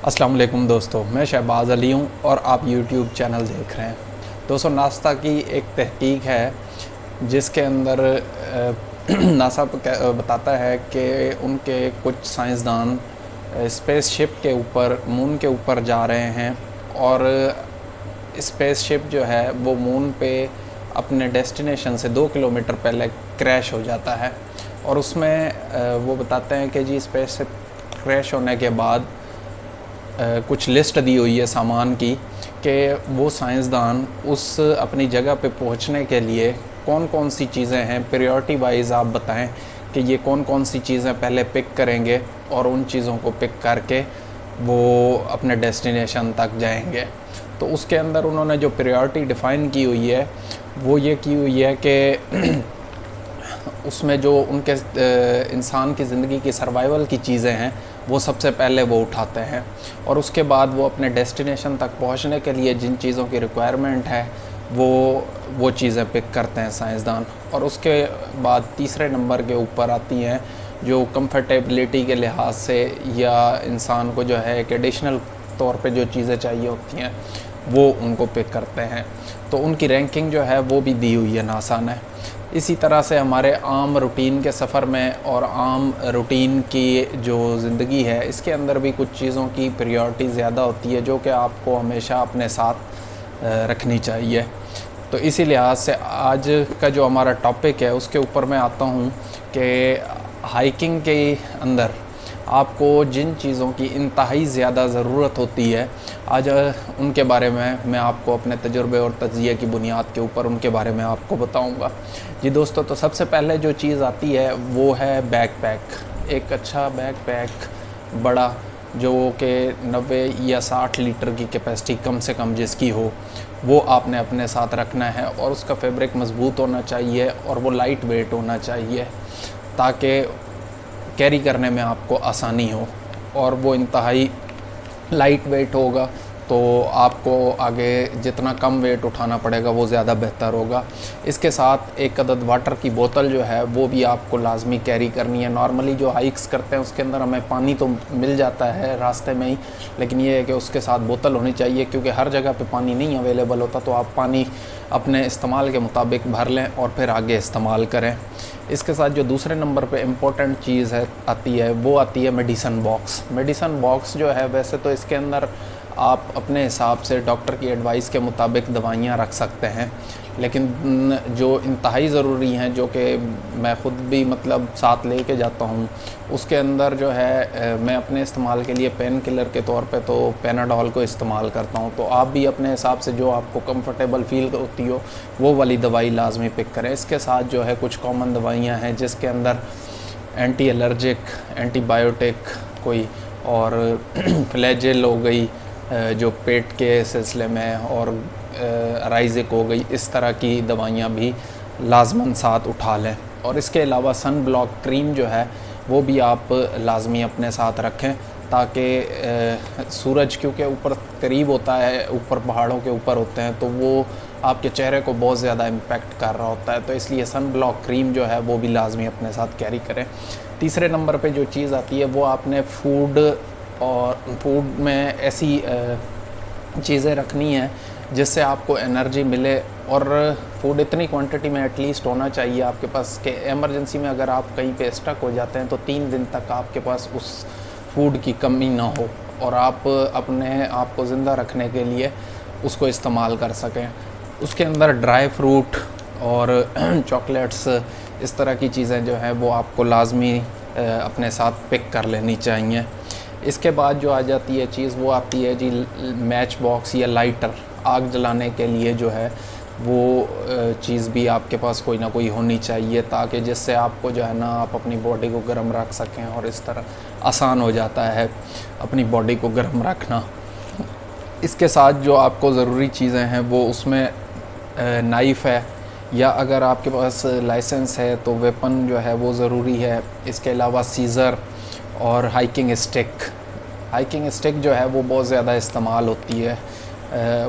अस्सलाम वालेकुम दोस्तों, मैं शहबाज अली हूँ और आप यूट्यूब चैनल देख रहे हैं। दोस्तों, नासा की एक तहकीक है जिसके अंदर नासा बताता है कि उनके कुछ साइंसदान स्पेसशिप के ऊपर मून के ऊपर जा रहे हैं और स्पेसशिप जो है वो मून पे अपने डेस्टिनेशन से 2 किलोमीटर पहले क्रैश हो जाता है। और उसमें वो बताते हैं कि जी स्पेसशिप क्रैश होने के बाद कुछ लिस्ट दी हुई है सामान की कि वो साइंसदान उस अपनी जगह पे पहुंचने के लिए कौन कौन सी चीज़ें हैं, प्रायोरिटी वाइज आप बताएं कि ये कौन कौन सी चीज़ें पहले पिक करेंगे और उन चीज़ों को पिक करके वो अपने डेस्टिनेशन तक जाएंगे। तो उसके अंदर उन्होंने जो प्रायोरिटी डिफ़ाइन की हुई है वो ये की हुई है कि उसमें जो उनके इंसान की ज़िंदगी की सर्वाइवल की चीज़ें हैं वो सबसे पहले वो उठाते हैं और उसके बाद वो अपने डेस्टिनेशन तक पहुंचने के लिए जिन चीज़ों की रिक्वायरमेंट है वो चीज़ें पिक करते हैं साइंसदान। और उसके बाद तीसरे नंबर के ऊपर आती हैं जो कंफर्टेबिलिटी के लिहाज से या इंसान को जो है एक एडिशनल तौर पे जो चीज़ें चाहिए होती हैं वो उनको पिक करते हैं। तो उनकी रैंकिंग जो है वो भी दी हुई है नासा ने। इसी तरह से हमारे आम रूटीन के सफ़र में और आम रूटीन की जो ज़िंदगी है इसके अंदर भी कुछ चीज़ों की प्रायोरिटी ज़्यादा होती है जो कि आपको हमेशा अपने साथ रखनी चाहिए। तो इसी लिहाज से आज का जो हमारा टॉपिक है उसके ऊपर मैं आता हूँ कि हाइकिंग के अंदर आपको जिन चीज़ों की इंतहाई ज़्यादा ज़रूरत होती है आज उनके बारे में मैं आपको अपने तजुर्बे और तज्ज़िये की बुनियाद के ऊपर उनके बारे में आपको बताऊंगा। जी दोस्तों, तो सबसे पहले जो चीज़ आती है वो है बैकपैक। एक अच्छा बैकपैक बड़ा जो कि 90 या 60 लीटर की कैपेसिटी कम से कम जिसकी हो वो आपने अपने साथ रखना है और उसका फैब्रिक मज़बूत होना चाहिए और वो लाइट वेट होना चाहिए ताकि कैरी करने में आपको आसानी हो। और वो इंतहाई लाइट वेट होगा तो आपको आगे जितना कम वेट उठाना पड़ेगा वो ज़्यादा बेहतर होगा। इसके साथ एक अदद वाटर की बोतल जो है वो भी आपको लाजमी कैरी करनी है। नॉर्मली जो हाइक्स करते हैं उसके अंदर हमें पानी तो मिल जाता है रास्ते में ही, लेकिन ये है कि उसके साथ बोतल होनी चाहिए क्योंकि हर जगह पे पानी नहीं अवेलेबल होता। तो आप पानी अपने इस्तेमाल के मुताबिक भर लें और फिर आगे इस्तेमाल करें। इसके साथ जो दूसरे नंबर पे इम्पोर्टेंट चीज़ है आती है वो आती है मेडिसन बॉक्स। मेडिसन बॉक्स जो है वैसे तो इसके अंदर आप अपने हिसाब से डॉक्टर की एडवाइस के मुताबिक दवाइयाँ रख सकते हैं, लेकिन जो इंतहाई ज़रूरी हैं जो कि मैं ख़ुद भी मतलब साथ ले के जाता हूँ उसके अंदर जो है मैं अपने इस्तेमाल के लिए पेन किलर के तौर पे तो पेनाडोल को इस्तेमाल करता हूँ। तो आप भी अपने हिसाब से जो आपको कंफर्टेबल फील होती हो वो वाली दवाई लाजमी पिक करें। इसके साथ जो है कुछ कॉमन दवाइयाँ हैं जिसके अंदर एंटी एलर्जिक, एंटीबायोटिक कोई और फ्लैजेल हो गई जो पेट के सिलसिले में और राइजिक हो गई, इस तरह की दवाइयाँ भी लाजमन साथ उठा लें। और इसके अलावा सन ब्लॉक क्रीम जो है वो भी आप लाजमी अपने साथ रखें ताकि सूरज क्योंकि ऊपर करीब होता है, ऊपर पहाड़ों के ऊपर होते हैं तो वो आपके चेहरे को बहुत ज़्यादा इम्पेक्ट कर रहा होता है। तो इसलिए सन ब्लॉक क्रीम जो है वो भी लाजमी अपने साथ कैरी करें। तीसरे नंबर पे जो चीज़ आती है वो आपने फूड में ऐसी चीज़ें रखनी है जिससे आपको एनर्जी मिले और फूड इतनी क्वांटिटी में एटलीस्ट होना चाहिए आपके पास कि एमरजेंसी में अगर आप कहीं पे स्टक हो जाते हैं तो 3 दिन तक आपके पास उस फूड की कमी ना हो और आप अपने आप को ज़िंदा रखने के लिए उसको इस्तेमाल कर सकें। उसके अंदर ड्राई फ्रूट और चॉकलेट्स इस तरह की चीज़ें जो हैं वो आपको लाजमी अपने साथ पिक कर लेनी चाहिए। इसके बाद जो आ जाती है चीज़ वो आती है जी मैच बॉक्स या लाइटर। आग जलाने के लिए जो है वो चीज़ भी आपके पास कोई ना कोई होनी चाहिए ताकि जिससे आपको जो है ना आप अपनी बॉडी को गर्म रख सकें और इस तरह आसान हो जाता है अपनी बॉडी को गर्म रखना। इसके साथ जो आपको ज़रूरी चीज़ें हैं वो उसमें नाइफ़ है या अगर आपके पास लाइसेंस है तो वेपन जो है वो ज़रूरी है। इसके अलावा सीज़र और हाइकिंग स्टिक जो है वो बहुत ज़्यादा इस्तेमाल होती है।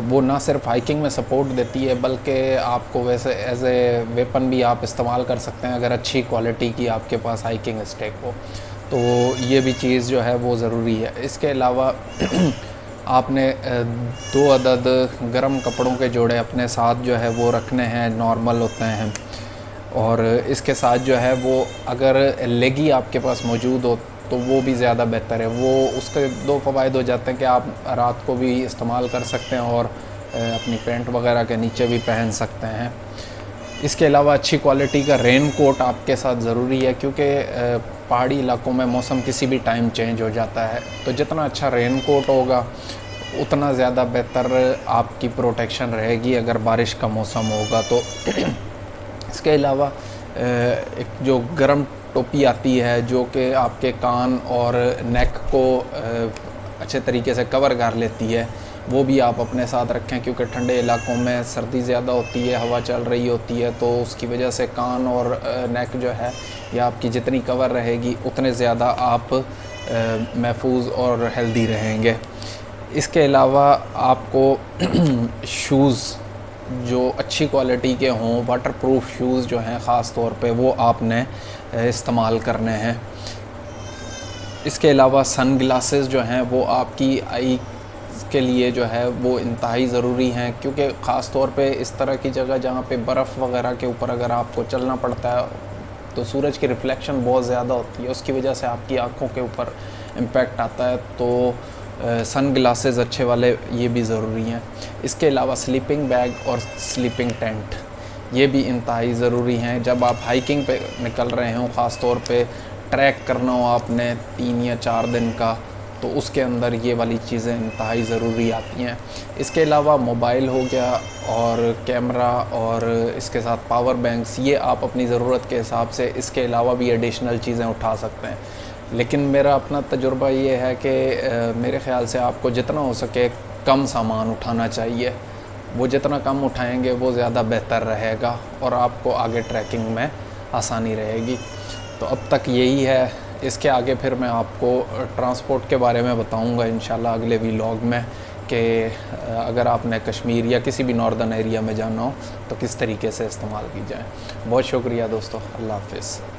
वो ना सिर्फ हाइकिंग में सपोर्ट देती है बल्कि आपको वैसे एज ए वेपन भी आप इस्तेमाल कर सकते हैं अगर अच्छी क्वालिटी की आपके पास हाइकिंग स्टिक हो। तो ये भी चीज़ जो है वो ज़रूरी है। इसके अलावा आपने 2 अदद गर्म कपड़ों के जोड़े अपने साथ जो है वो रखने हैं, नॉर्मल होते हैं। और इसके साथ जो है वो अगर लेगी आपके पास मौजूद हो तो वो भी ज़्यादा बेहतर है। वो उसके 2 फ़वाइद हो जाते हैं कि आप रात को भी इस्तेमाल कर सकते हैं और अपनी पैंट वगैरह के नीचे भी पहन सकते हैं। इसके अलावा अच्छी क्वालिटी का रेन कोट आपके साथ ज़रूरी है, क्योंकि पहाड़ी इलाकों में मौसम किसी भी टाइम चेंज हो जाता है। तो जितना अच्छा रेन कोट होगा उतना ज़्यादा बेहतर आपकी प्रोटेक्शन रहेगी अगर बारिश का मौसम होगा तो। इसके अलावा एक जो गर्म टोपी आती है जो कि आपके कान और नेक को अच्छे तरीके से कवर कर लेती है, वो भी आप अपने साथ रखें, क्योंकि ठंडे इलाकों में सर्दी ज़्यादा होती है, हवा चल रही होती है, तो उसकी वजह से कान और नेक जो है या आपकी जितनी कवर रहेगी उतने ज़्यादा आप महफूज और हेल्दी रहेंगे। इसके अलावा आपको शूज़ जो अच्छी क्वालिटी के हों, वाटरप्रूफ शूज़ जो हैं ख़ास तौर पे, वो आपने इस्तेमाल करने हैं। इसके अलावा सन ग्लासेस जो हैं वो आपकी आई के लिए जो है वो इंतहाई ज़रूरी हैं, क्योंकि ख़ास तौर पे इस तरह की जगह जहाँ पे बर्फ़ वगैरह के ऊपर अगर आपको चलना पड़ता है तो सूरज की रिफ्लेक्शन बहुत ज़्यादा होती है, उसकी वजह से आपकी आँखों के ऊपर इम्पैक्ट आता है। तो सन ग्लासेस अच्छे वाले ये भी ज़रूरी हैं। इसके अलावा स्लीपिंग बैग और स्लीपिंग टेंट ये भी इंतहाई ज़रूरी हैं। जब आप हाइकिंग पे निकल रहे हों, ख़ास तौर पे ट्रैक करना हो आपने 3 या 4 दिन का, तो उसके अंदर ये वाली चीज़ें इंतहाई ज़रूरी आती हैं। इसके अलावा मोबाइल हो गया और कैमरा और इसके साथ पावर बैंक्स, ये आप अपनी ज़रूरत के हिसाब से इसके अलावा भी एडिशनल चीज़ें उठा सकते हैं। लेकिन मेरा अपना तजुर्बा ये है कि मेरे ख़्याल से आपको जितना हो सके कम सामान उठाना चाहिए। वो जितना कम उठाएंगे वो ज़्यादा बेहतर रहेगा और आपको आगे ट्रैकिंग में आसानी रहेगी। तो अब तक यही है। इसके आगे फिर मैं आपको ट्रांसपोर्ट के बारे में बताऊंगा इंशाल्लाह अगले व्लॉग में, कि अगर आपने कश्मीर या किसी भी नॉर्दर्न एरिया में जाना हो तो किस तरीके से इस्तेमाल की जाए। बहुत शुक्रिया दोस्तों, अल्लाह हाफ़िज़।